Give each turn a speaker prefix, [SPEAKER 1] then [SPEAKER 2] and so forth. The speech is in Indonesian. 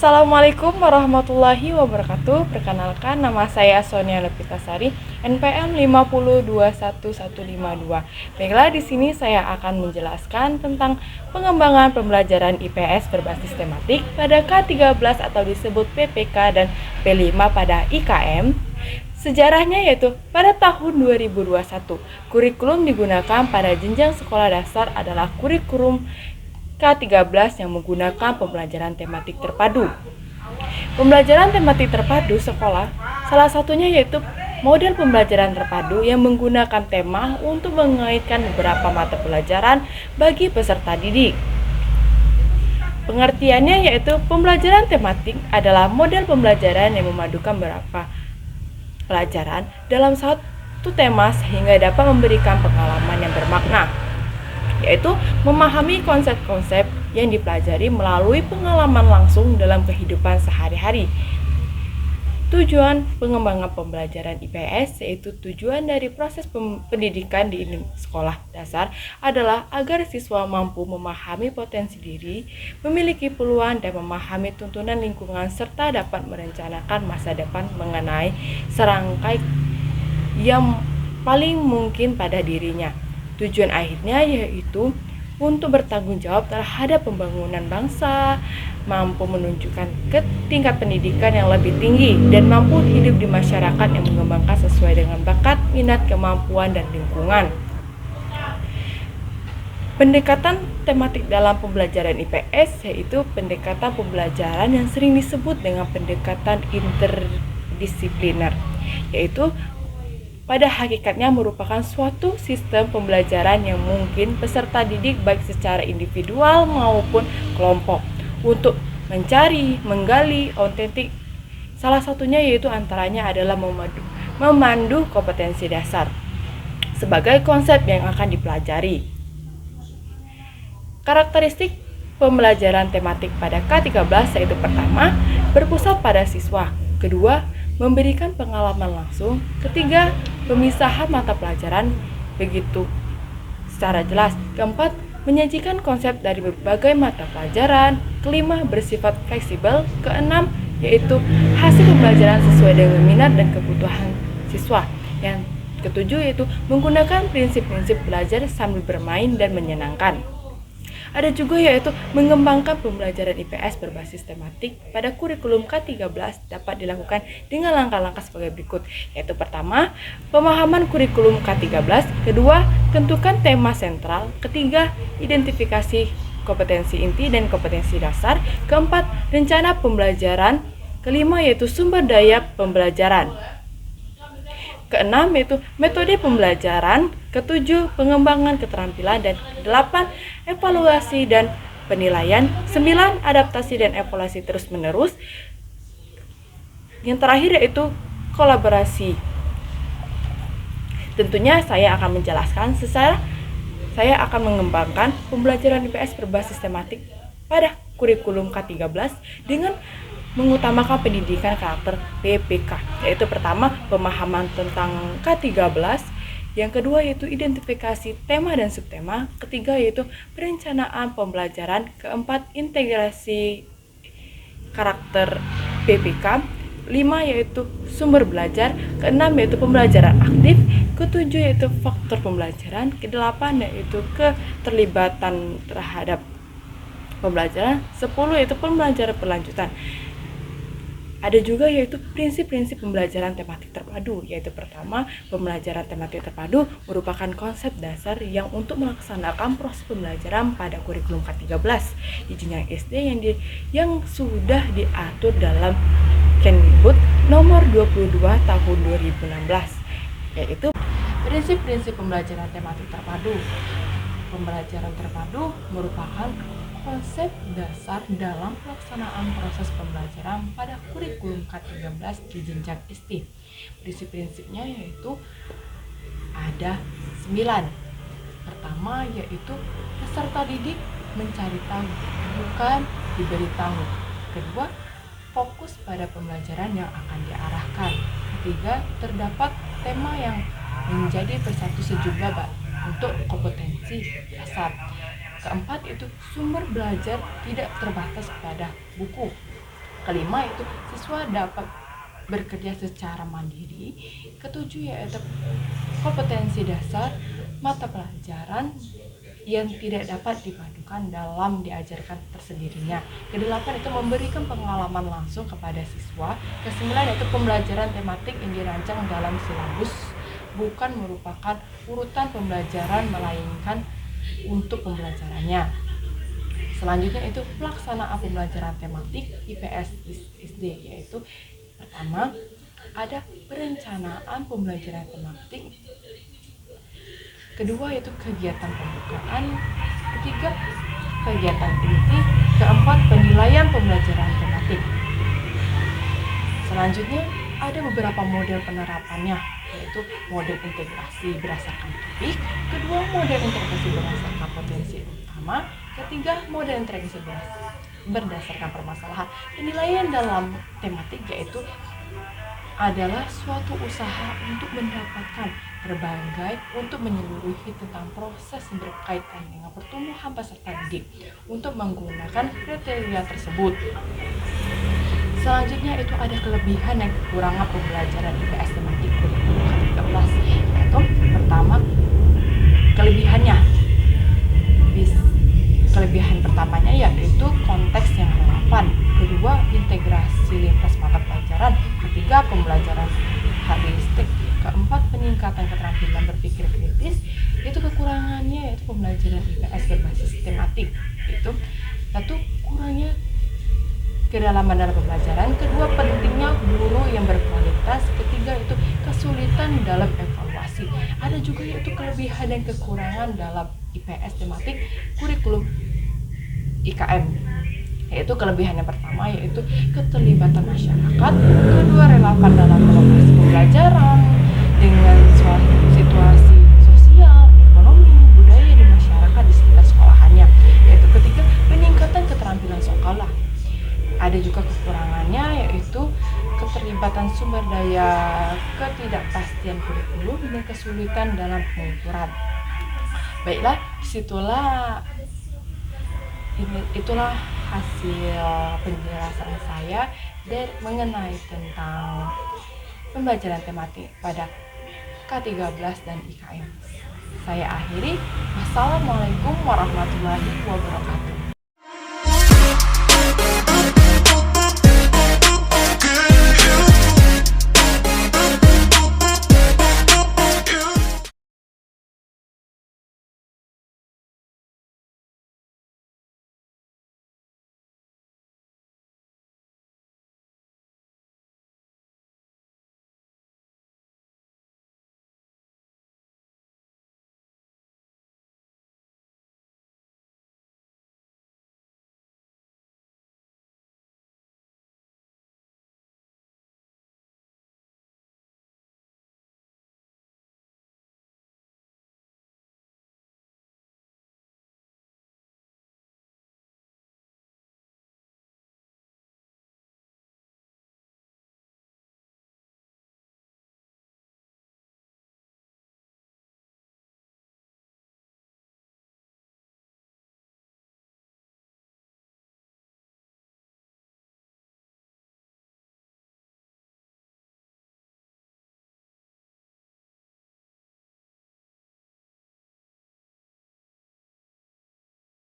[SPEAKER 1] Assalamualaikum warahmatullahi wabarakatuh. Perkenalkan, nama saya Sonia Lepitasari, NPM 5021152. Baiklah, di sini saya akan menjelaskan tentang pengembangan pembelajaran IPS berbasis tematik pada K13 atau disebut PPK dan P5 pada IKM. Sejarahnya yaitu pada tahun 2021, kurikulum digunakan pada jenjang sekolah dasar adalah kurikulum K13 yang menggunakan pembelajaran tematik terpadu. Pembelajaran tematik terpadu sekolah salah satunya yaitu model pembelajaran terpadu yang menggunakan tema untuk mengaitkan beberapa mata pelajaran bagi peserta didik. Pengertiannya yaitu pembelajaran tematik adalah model pembelajaran yang memadukan beberapa pelajaran dalam satu tema sehingga dapat memberikan pengalaman yang bermakna, yaitu memahami konsep-konsep yang dipelajari melalui pengalaman langsung dalam kehidupan sehari-hari. Tujuan pengembangan pembelajaran IPS yaitu tujuan dari proses pendidikan di sekolah dasar adalah agar siswa mampu memahami potensi diri, memiliki peluang dan memahami tuntunan lingkungan serta dapat merencanakan masa depan mengenai serangkai yang paling mungkin pada dirinya. Tujuan akhirnya yaitu untuk bertanggung jawab terhadap pembangunan bangsa, mampu menunjukkan ke tingkat pendidikan yang lebih tinggi, dan mampu hidup di masyarakat yang mengembangkan sesuai dengan bakat, minat, kemampuan, dan lingkungan. Pendekatan tematik dalam pembelajaran IPS yaitu pendekatan pembelajaran yang sering disebut dengan pendekatan interdisipliner, yaitu pada hakikatnya merupakan suatu sistem pembelajaran yang mungkin peserta didik baik secara individual maupun kelompok untuk mencari, menggali, otentik. Salah satunya yaitu antaranya adalah memandu kompetensi dasar sebagai konsep yang akan dipelajari. Karakteristik pembelajaran tematik pada K13 yaitu pertama, berpusat pada siswa. Kedua, memberikan pengalaman langsung. Ketiga, pemisahan mata pelajaran begitu secara jelas. Keempat, menyajikan konsep dari berbagai mata pelajaran. Kelima, bersifat fleksibel. Keenam, yaitu hasil pembelajaran sesuai dengan minat dan kebutuhan siswa. Yang ketujuh, yaitu menggunakan prinsip-prinsip belajar sambil bermain dan menyenangkan. Ada juga yaitu mengembangkan pembelajaran IPS berbasis tematik pada kurikulum K13 dapat dilakukan dengan langkah-langkah sebagai berikut, yaitu pertama, pemahaman kurikulum K13, kedua, tentukan tema sentral, ketiga, identifikasi kompetensi inti dan kompetensi dasar, keempat, rencana pembelajaran, kelima yaitu sumber daya pembelajaran, keenam yaitu metode pembelajaran, ketujuh pengembangan keterampilan, dan delapan evaluasi dan penilaian, sembilan adaptasi dan evaluasi terus menerus, yang terakhir yaitu kolaborasi. Tentunya saya akan menjelaskan saya akan mengembangkan pembelajaran IPS berbasis tematik pada kurikulum K13 dengan mengutamakan pendidikan karakter PPK, yaitu pertama, pemahaman tentang K13, yang kedua yaitu identifikasi tema dan subtema, ketiga yaitu perencanaan pembelajaran, keempat, integrasi karakter PPK, lima yaitu sumber belajar, keenam yaitu pembelajaran aktif, ketujuh yaitu faktor pembelajaran, kedelapan yaitu keterlibatan terhadap pembelajaran, 10 yaitu pembelajaran berlanjutan. Ada juga yaitu prinsip-prinsip pembelajaran tematik terpadu, yaitu pertama, pembelajaran tematik terpadu merupakan konsep dasar yang untuk melaksanakan proses pembelajaran pada kurikulum K13 di jenjang SD yang sudah diatur dalam Kemdikbud nomor 22 tahun 2016, yaitu prinsip-prinsip pembelajaran tematik terpadu. Pembelajaran terpadu merupakan konsep dasar dalam pelaksanaan proses pembelajaran pada kurikulum K13 di jenjang SD. Prinsip-prinsipnya yaitu ada 9. Pertama yaitu peserta didik mencari tahu, bukan diberi tahu. Kedua, fokus pada pembelajaran yang akan diarahkan. Ketiga, terdapat tema yang menjadi persatu sejumlah untuk kompetensi dasar. Keempat itu sumber belajar tidak terbatas pada buku. Kelima yaitu siswa dapat bekerja secara mandiri. Ketujuh yaitu kompetensi dasar mata pelajaran yang tidak dapat dipadukan dalam diajarkan tersendirinya. Kedelapan itu memberikan pengalaman langsung kepada siswa. Kesembilan yaitu pembelajaran tematik yang dirancang dalam silabus, bukan merupakan urutan pembelajaran melainkan untuk pembelajarannya. Selanjutnya itu pelaksanaan pembelajaran tematik IPS SD, yaitu pertama ada perencanaan pembelajaran tematik, kedua yaitu kegiatan pembukaan, ketiga kegiatan inti, keempat penilaian pembelajaran tematik. Selanjutnya ada beberapa model penerapannya, yaitu model integrasi berdasarkan topik, kedua model integrasi berdasarkan potensi utama, ketiga model integrasi berdasarkan permasalahan. Penilaian dalam tematik yaitu adalah suatu usaha untuk mendapatkan berbagai untuk menyeluruhi tentang proses yang berkaitan dengan pertumbuhan peserta didik untuk menggunakan kriteria tersebut. Selanjutnya itu ada kelebihan dan kekurangan pembelajaran IPS tematik kurikulum K13, yaitu pertama kelebihannya. Kelebihan pertamanya yaitu konteks yang relevan, kedua integrasi lintas mata pelajaran, ketiga pembelajaran heuristik, keempat peningkatan keterampilan berpikir kritis. Itu kekurangannya yaitu pembelajaran IPS berbasis tematik, itu satu kurangnya kedalaman dalam pembelajaran, kedua pentingnya guru yang berkualitas, ketiga itu kesulitan dalam evaluasi. Ada juga yaitu kelebihan dan kekurangan dalam IPS tematik kurikulum IKM, yaitu kelebihan yang pertama yaitu keterlibatan masyarakat, kedua relevan dalam lokasi pembelajaran dengan situasi sosial, ekonomi, budaya di masyarakat di sekitar sekolahannya, yaitu ketiga peningkatan keterampilan sekolah. Ada juga kekurangannya yaitu keterlibatan sumber daya, ketidakpastian kurikulum, dan kesulitan dalam pengukuran. Baiklah, itulah hasil penjelasan saya mengenai tentang pembelajaran tematik pada K13 dan IKM. Saya akhiri. Wassalamualaikum warahmatullahi wabarakatuh.